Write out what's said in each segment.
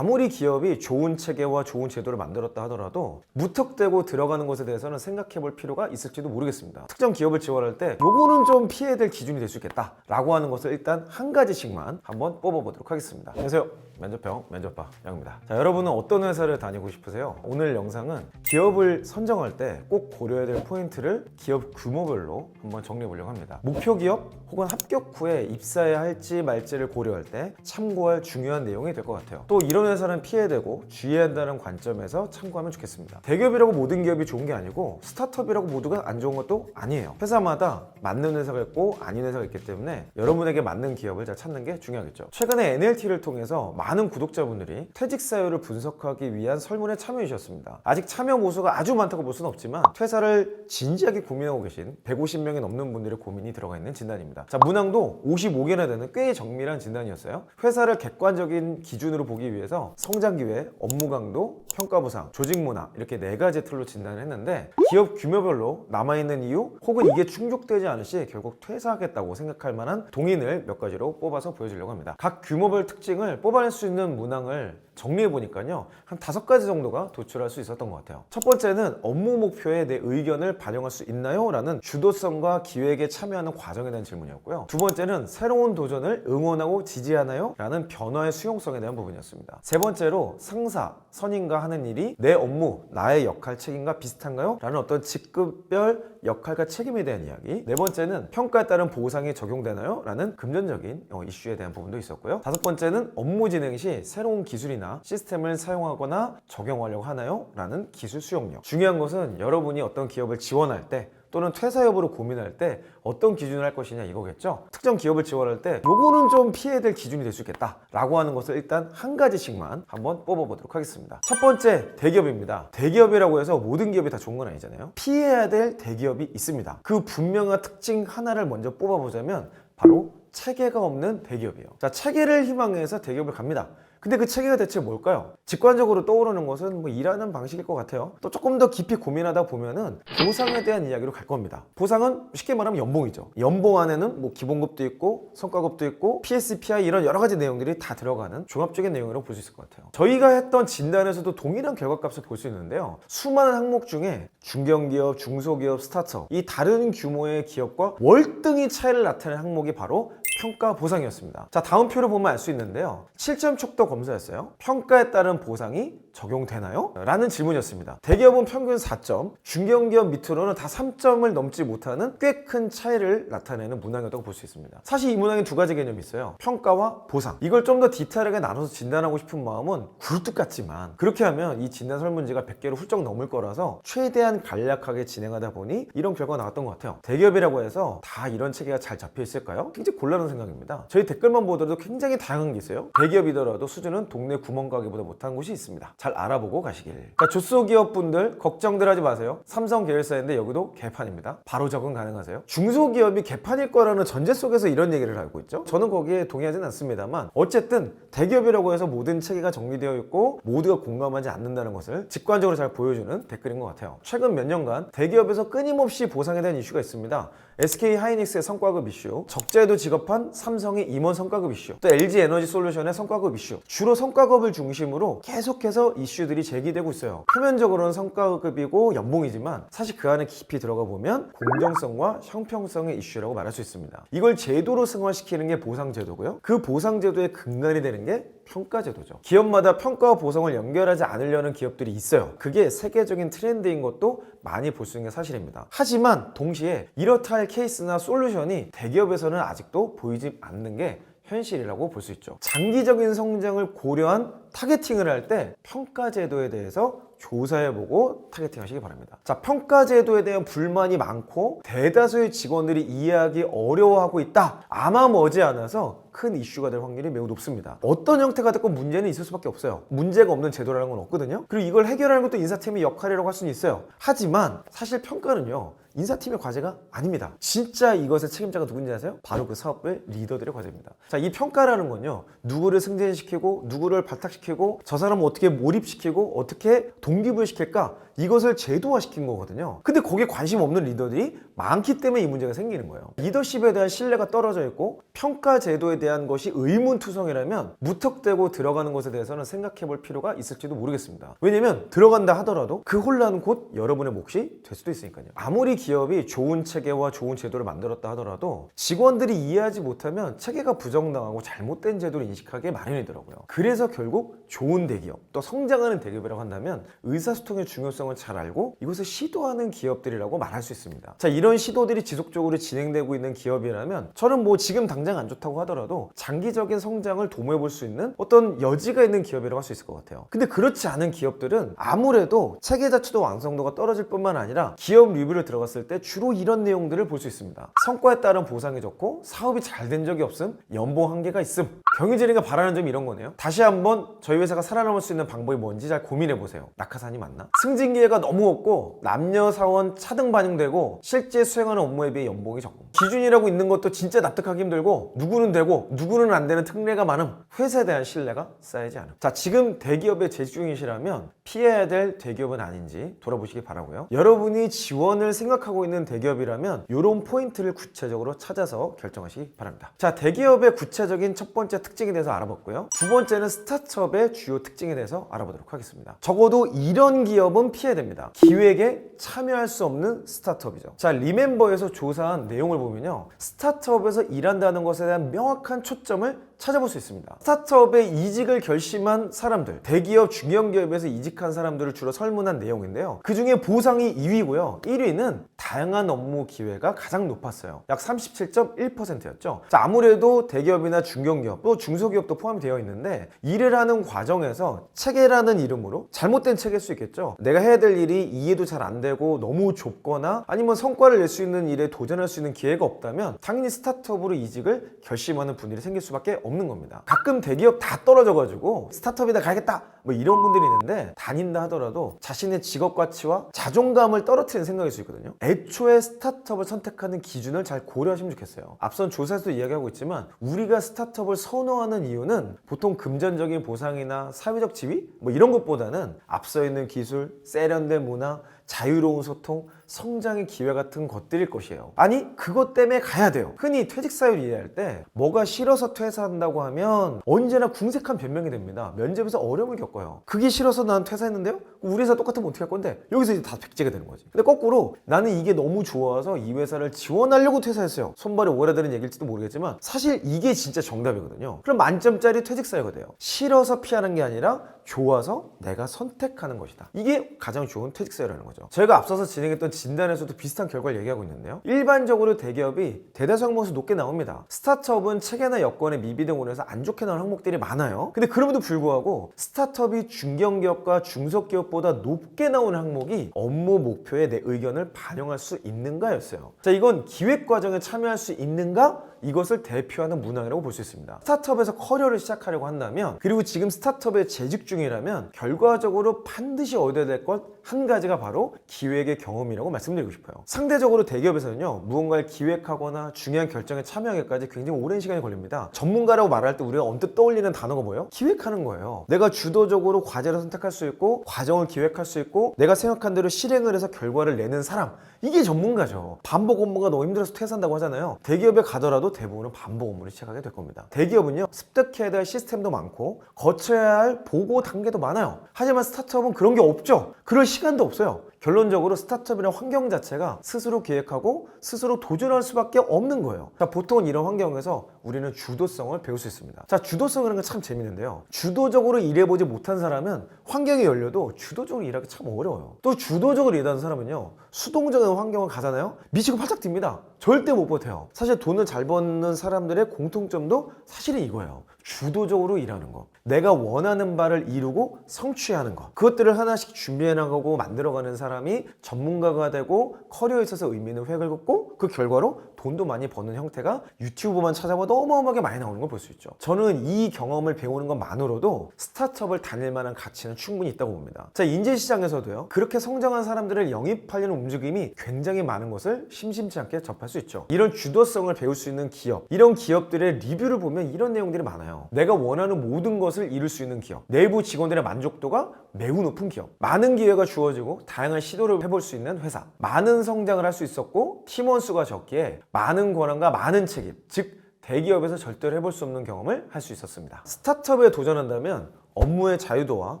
아무리 기업이 좋은 체계와 좋은 제도를 만들었다 하더라도 무턱대고 들어가는 것에 대해서는 생각해 볼 필요가 있을지도 모르겠습니다. 특정 기업을 지원할 때 요거는 좀 피해야 될 기준이 될 수 있겠다 라고 하는 것을 일단 한 가지씩만 한번 뽑아보도록 하겠습니다. 안녕하세요, 면접병 면접바 양입니다. 자, 여러분은 어떤 회사를 다니고 싶으세요? 오늘 영상은 기업을 선정할 때 꼭 고려해야 될 포인트를 기업 규모별로 한번 정리해 보려고 합니다. 목표 기업 혹은 합격 후에 입사해야 할지 말지를 고려할 때 참고할 중요한 내용이 될 것 같아요. 또 이런 회사는 피해야 되고 주의해야 한다는 관점에서 참고하면 좋겠습니다. 대기업이라고 모든 기업이 좋은 게 아니고 스타트업이라고 모두가 안 좋은 것도 아니에요. 회사마다 맞는 회사가 있고 아닌 회사가 있기 때문에 여러분에게 맞는 기업을 잘 찾는 게 중요하겠죠. 최근에 NLT를 통해서 많은 구독자분들이 퇴직 사유를 분석하기 위한 설문에 참여해 주셨습니다. 아직 참여 모수가 아주 많다고 볼 수는 없지만 퇴사를 진지하게 고민하고 계신 150명이 넘는 분들의 고민이 들어가 있는 진단입니다. 자, 문항도 55개나 되는 꽤 정밀한 진단이었어요. 회사를 객관적인 기준으로 보기 위해서 성장 기회, 업무 강도, 평가 보상, 조직 문화 이렇게 4가지 틀로 진단을 했는데 기업 규모별로 남아있는 이유 혹은 이게 충족되지 않을 시 결국 퇴사하겠다고 생각할 만한 동인을 몇 가지로 뽑아서 보여주려고 합니다. 각 규모별 특징을 뽑아낼 수 있는 문항을 정리해 보니까요, 한 5가지 정도가 도출할 수 있었던 것 같아요. 첫 번째는 업무 목표에 내 의견을 반영할 수 있나요? 라는 주도성과 기획에 참여하는 과정에 대한 질문이었고요. 두 번째는 새로운 도전을 응원하고 지지하나요? 라는 변화의 수용성에 대한 부분이었습니다. 세 번째로 상사, 선임과 하는 일이 내 업무, 나의 역할, 책임과 비슷한가요? 라는 어떤 직급별 역할과 책임에 대한 이야기. 네 번째는 평가에 따른 보상이 적용되나요? 라는 금전적인 이슈에 대한 부분도 있었고요. 다섯 번째는 업무 진행 시 새로운 기술이나 시스템을 사용하거나 적용하려고 하나요? 라는 기술 수용력. 중요한 것은 여러분이 어떤 기업을 지원할 때 또는 퇴사 여부를 고민할 때 어떤 기준을 할 것이냐 이거겠죠. 특정 기업을 지원할 때 요거는 좀 피해야 될 기준이 될 수 있겠다 라고 하는 것을 일단 한 가지씩만 한번 뽑아보도록 하겠습니다. 첫 번째, 대기업입니다. 대기업이라고 해서 모든 기업이 다 좋은 건 아니잖아요. 피해야 될 대기업이 있습니다. 그 분명한 특징 하나를 먼저 뽑아보자면 바로 체계가 없는 대기업이에요. 자, 체계를 희망해서 대기업을 갑니다. 근데 그 체계가 대체 뭘까요? 직관적으로 떠오르는 것은 일하는 방식일 것 같아요. 또 조금 더 깊이 고민하다 보면은 보상에 대한 이야기로 갈 겁니다. 보상은 쉽게 말하면 연봉이죠. 연봉 안에는 기본급도 있고 성과급도 있고 PSPI 이런 여러 가지 내용들이 다 들어가는 종합적인 내용이라고 볼 수 있을 것 같아요. 저희가 했던 진단에서도 동일한 결과값을 볼 수 있는데요. 수많은 항목 중에 중견기업, 중소기업, 스타트업 이 다른 규모의 기업과 월등히 차이를 나타내는 항목이 바로 평가 보상이었습니다. 자, 다음 표를 보면 알 수 있는데요. 7점 촉도 검사였어요. 평가에 따른 보상이 적용되나요? 라는 질문이었습니다. 대기업은 평균 4점, 중견기업 밑으로는 다 3점을 넘지 못하는 꽤 큰 차이를 나타내는 문항이었다고 볼 수 있습니다. 사실 이 문항에 2가지 개념이 있어요. 평가와 보상. 이걸 좀 더 디테일하게 나눠서 진단하고 싶은 마음은 굴뚝 같지만 그렇게 하면 이 진단 설문지가 100개를 훌쩍 넘을 거라서 최대한 간략하게 진행하다 보니 이런 결과가 나왔던 것 같아요. 대기업이라고 해서 다 이런 체계가 잘 잡혀 있을까요? 굉장히 곤란한 생각입니다. 저희 댓글만 보더라도 굉장히 다양한 게 있어요. 대기업이더라도 수준은 동네 구멍가게보다 못한 곳이 있습니다. 잘 알아보고 가시길. 자, 조소기업분들 걱정들 하지 마세요. 삼성 계열사인데 여기도 개판입니다. 바로 적응 가능하세요. 중소기업이 개판일 거라는 전제 속에서 이런 얘기를 하고 있죠. 저는 거기에 동의하지는 않습니다만 어쨌든 대기업이라고 해서 모든 체계가 정리되어 있고 모두가 공감하지 않는다는 것을 직관적으로 잘 보여주는 댓글인 것 같아요. 최근 몇 년간 대기업에서 끊임없이 보상에 대한 이슈가 있습니다. SK 하이닉스의 성과급 이슈, 적자에도 직업한 삼성의 임원 성과급 이슈, 또 LG 에너지 솔루션의 성과급 이슈, 주로 성과급을 중심으로 계속해서 이슈들이 제기되고 있어요. 표면적으로는 성과급이고 연봉이지만 사실 그 안에 깊이 들어가 보면 공정성과 형평성의 이슈라고 말할 수 있습니다. 이걸 제도로 승화시키는 게 보상제도고요. 그 보상제도의 근간이 되는 게 평가제도죠. 기업마다 평가와 보상을 연결하지 않으려는 기업들이 있어요. 그게 세계적인 트렌드인 것도 많이 볼 수 있는 게 사실입니다. 하지만 동시에 이렇다 할 케이스나 솔루션이 대기업에서는 아직도 보이지 않는 게 현실이라고 볼 수 있죠. 장기적인 성장을 고려한 타겟팅을 할 때 평가제도에 대해서 조사해보고 타겟팅 하시기 바랍니다. 자, 평가제도에 대한 불만이 많고 대다수의 직원들이 이해하기 어려워하고 있다. 아마 머지않아서 큰 이슈가 될 확률이 매우 높습니다. 어떤 형태가 됐건 문제는 있을 수밖에 없어요. 문제가 없는 제도라는 건 없거든요. 그리고 이걸 해결하는 것도 인사팀의 역할이라고 할 수는 있어요. 하지만 사실 평가는요, 인사팀의 과제가 아닙니다. 진짜 이것의 책임자가 누군지 아세요? 바로 그 사업의 리더들의 과제입니다. 자, 이 평가라는 건요, 누구를 승진시키고 누구를 발탁시키고 저 사람을 어떻게 몰입시키고 어떻게 동기부여시킬까, 이것을 제도화시킨 거거든요. 근데 거기에 관심 없는 리더들이 많기 때문에 이 문제가 생기는 거예요. 리더십에 대한 신뢰가 떨어져 있고 평가 제도에 대한 것이 의문투성이라면 무턱대고 들어가는 것에 대해서는 생각해 볼 필요가 있을지도 모르겠습니다. 왜냐면 들어간다 하더라도 그 혼란은 곧 여러분의 몫이 될 수도 있으니까요. 아무리 기업이 좋은 체계와 좋은 제도를 만들었다 하더라도 직원들이 이해하지 못하면 체계가 부정당하고 잘못된 제도를 인식하게 마련이더라고요. 그래서 결국 좋은 대기업, 또 성장하는 대기업이라고 한다면 의사소통의 중요성을 잘 알고 이것을 시도하는 기업들이라고 말할 수 있습니다. 자, 이런 시도들이 지속적으로 진행되고 있는 기업이라면 저는 뭐 지금 당장 안 좋다고 하더라도 장기적인 성장을 도모해 볼 수 있는 어떤 여지가 있는 기업이라고 할 수 있을 것 같아요. 근데 그렇지 않은 기업들은 아무래도 체계 자체도 완성도가 떨어질 뿐만 아니라 기업 리뷰를 들어갔을 때 주로 이런 내용들을 볼 수 있습니다. 성과에 따른 보상이 적고 사업이 잘 된 적이 없음, 연봉 한계가 있음. 경영진이가 바라는 점이 이런 거네요. 다시 한번 저희 회사가 살아남을 수 있는 방법이 뭔지 잘 고민해 보세요. 낙하산이 맞나? 승진 기회가 너무 없고 남녀 사원 차등 반영되고 실제 수행하는 업무에 비해 연봉이 적고 기준이라고 있는 것도 진짜 납득하기 힘들고 누구는 되고 누구는 안 되는 특례가 많음. 회사에 대한 신뢰가 쌓이지 않음. 자, 지금 대기업에 재직 중이시라면 피해야 될 대기업은 아닌지 돌아보시기 바라고요. 여러분이 지원을 생각하고 있는 대기업이라면 이런 포인트를 구체적으로 찾아서 결정하시기 바랍니다. 자, 대기업의 구체적인 첫 번째 특징에 대해서 알아봤고요. 두 번째는 스타트업의 주요 특징에 대해서 알아보도록 하겠습니다. 적어도 이런 기업은 피해야 됩니다. 기획에 참여할 수 없는 스타트업이죠. 자, 리멤버에서 조사한 내용을 보면요, 스타트업에서 일한다는 것에 대한 명확한 초점을 찾아볼 수 있습니다. 스타트업에 이직을 결심한 사람들, 대기업, 중견기업에서 이직한 사람들을 주로 설문한 내용인데요. 그 중에 보상이 2위고요. 1위는 다양한 업무 기회가 가장 높았어요. 약 37.1%였죠. 자, 아무래도 대기업이나 중견기업, 또 중소기업도 포함이 되어 있는데 일을 하는 과정에서 체계라는 이름으로 잘못된 체계일 수 있겠죠. 내가 해야 될 일이 이해도 잘 안 되고 너무 좁거나 아니면 성과를 낼 수 있는 일에 도전할 수 있는 기회가 없다면 당연히 스타트업으로 이직을 결심하는 분들이 생길 수밖에 없는 겁니다. 가끔 대기업 다 떨어져가지고 스타트업이다 가야겠다 뭐 이런 분들이 있는데, 다닌다 하더라도 자신의 직업 가치와 자존감을 떨어뜨리는 생각일 수 있거든요. 애초에 스타트업을 선택하는 기준을 잘 고려하시면 좋겠어요. 앞선 조사에서도 이야기하고 있지만 우리가 스타트업을 선호하는 이유는 보통 금전적인 보상이나 사회적 지위 뭐 이런 것보다는 앞서 있는 기술, 세련된 문화, 자유로운 소통, 성장의 기회 같은 것들일 것이에요. 아니, 그것 때문에 가야 돼요. 흔히 퇴직 사유를 이해할 때 뭐가 싫어서 퇴사한다고 하면 언제나 궁색한 변명이 됩니다. 면접에서 어려움을 겪어요. 그게 싫어서 난 퇴사했는데요? 우리 회사 똑같으면 어떻게 할 건데? 여기서 이제 다 백지가 되는 거지. 근데 거꾸로 나는 이게 너무 좋아서 이 회사를 지원하려고 퇴사했어요. 손발이 오그라드는 얘기일지도 모르겠지만 사실 이게 진짜 정답이거든요. 그럼 만점짜리 퇴직 사유가 돼요. 싫어서 피하는 게 아니라 좋아서 내가 선택하는 것이다. 이게 가장 좋은 퇴직 사유라는 거죠. 저희가 앞서서 진행했던 진단에서도 비슷한 결과를 얘기하고 있는데요. 일반적으로 대기업이 대다수 항목에서 높게 나옵니다. 스타트업은 체계나 여건의 미비 등으로 해서 안 좋게 나오는 항목들이 많아요. 근데 그럼에도 불구하고 스타트업이 중견기업과 중소기업보다 높게 나오는 항목이 업무 목표에 내 의견을 반영할 수 있는가였어요. 자, 이건 기획 과정에 참여할 수 있는가? 이것을 대표하는 문항이라고 볼 수 있습니다. 스타트업에서 커리어를 시작하려고 한다면, 그리고 지금 스타트업에 재직 중이라면 결과적으로 반드시 얻어야 될 것 한 가지가 바로 기획의 경험이라고 말씀드리고 싶어요. 상대적으로 대기업에서는요, 무언가를 기획하거나 중요한 결정에 참여하기까지 굉장히 오랜 시간이 걸립니다. 전문가라고 말할 때 우리가 언뜻 떠올리는 단어가 뭐예요? 기획하는 거예요. 내가 주도적으로 과제를 선택할 수 있고 과정을 기획할 수 있고 내가 생각한 대로 실행을 해서 결과를 내는 사람, 이게 전문가죠. 반복 업무가 너무 힘들어서 퇴사한다고 하잖아요. 대기업에 가더라도 대부분은 반복 업무를 시작하게 될 겁니다. 대기업은요, 습득해야 될 시스템도 많고 거쳐야 할 보고 단계도 많아요. 하지만 스타트업은 그런 게 없죠. 그럴 시간도 없어요. 결론적으로 스타트업이라는 환경 자체가 스스로 기획하고 스스로 도전할 수밖에 없는 거예요. 자, 보통은 이런 환경에서 우리는 주도성을 배울 수 있습니다. 자, 주도성이라는 건 참 재밌는데요. 주도적으로 일해보지 못한 사람은 환경이 열려도 주도적으로 일하기 참 어려워요. 또 주도적으로 일하는 사람은요, 수동적인 환경을 가잖아요? 미치고 팔짝 뜁니다. 절대 못 버텨요. 사실 돈을 잘 버는 사람들의 공통점도 사실은 이거예요. 주도적으로 일하는 거, 내가 원하는 바를 이루고 성취하는 것, 그것들을 하나씩 준비해 나가고 만들어가는 사람이 전문가가 되고 커리어에 있어서 의미 있는 획을 긋고 그 결과로 돈도 많이 버는 형태가 유튜브만 찾아봐도 어마어마하게 많이 나오는 걸 볼 수 있죠. 저는 이 경험을 배우는 것만으로도 스타트업을 다닐 만한 가치는 충분히 있다고 봅니다. 자, 인재시장에서도요, 그렇게 성장한 사람들을 영입하려는 움직임이 굉장히 많은 것을 심심치 않게 접할 수 있죠. 이런 주도성을 배울 수 있는 기업, 이런 기업들의 리뷰를 보면 이런 내용들이 많아요. 내가 원하는 모든 것을 이룰 수 있는 기업, 내부 직원들의 만족도가 매우 높은 기업, 많은 기회가 주어지고 다양한 시도를 해볼 수 있는 회사, 많은 성장을 할 수 있었고 팀원 수가 적기에 많은 권한과 많은 책임, 즉 대기업에서 절대로 해볼 수 없는 경험을 할 수 있었습니다. 스타트업에 도전한다면 업무의 자유도와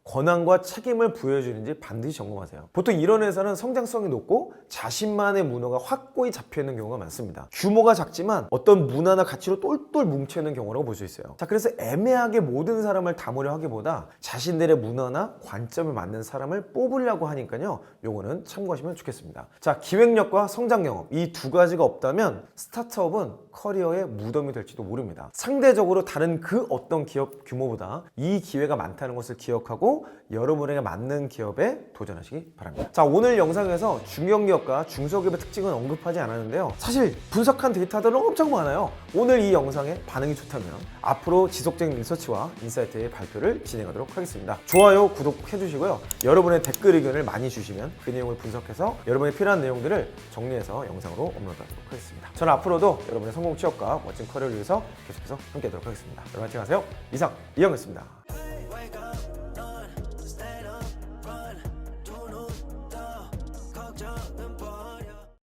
권한과 책임을 부여해주는지 반드시 점검하세요. 보통 이런 회사는 성장성이 높고 자신만의 문화가 확고히 잡혀있는 경우가 많습니다. 규모가 작지만 어떤 문화나 가치로 똘똘 뭉쳐있는 경우라고 볼 수 있어요. 자, 그래서 애매하게 모든 사람을 담으려 하기보다 자신들의 문화나 관점을 맞는 사람을 뽑으려고 하니까요, 요거는 참고하시면 좋겠습니다. 자, 기획력과 성장 경험, 이 두 가지가 없다면 스타트업은 커리어의 무덤이 될지도 모릅니다. 상대적으로 다른 그 어떤 기업 규모보다 이 기회가 많다는 것을 기억하고 여러분에게 맞는 기업에 도전하시기 바랍니다. 자, 오늘 영상에서 중견기업과 중소기업의 특징은 언급하지 않았는데요, 사실 분석한 데이터들은 엄청 많아요. 오늘 이 영상에 반응이 좋다면 앞으로 지속적인 리서치와 인사이트의 발표를 진행하도록 하겠습니다. 좋아요, 구독 해주시고요, 여러분의 댓글 의견을 많이 주시면 그 내용을 분석해서 여러분이 필요한 내용들을 정리해서 영상으로 업로드하도록 하겠습니다. 저는 앞으로도 여러분의 성공 취업과 멋진 커리어를 위해서 계속해서 함께하도록 하겠습니다. 여러분 화이팅 하세요. 이상 이영이었습니다.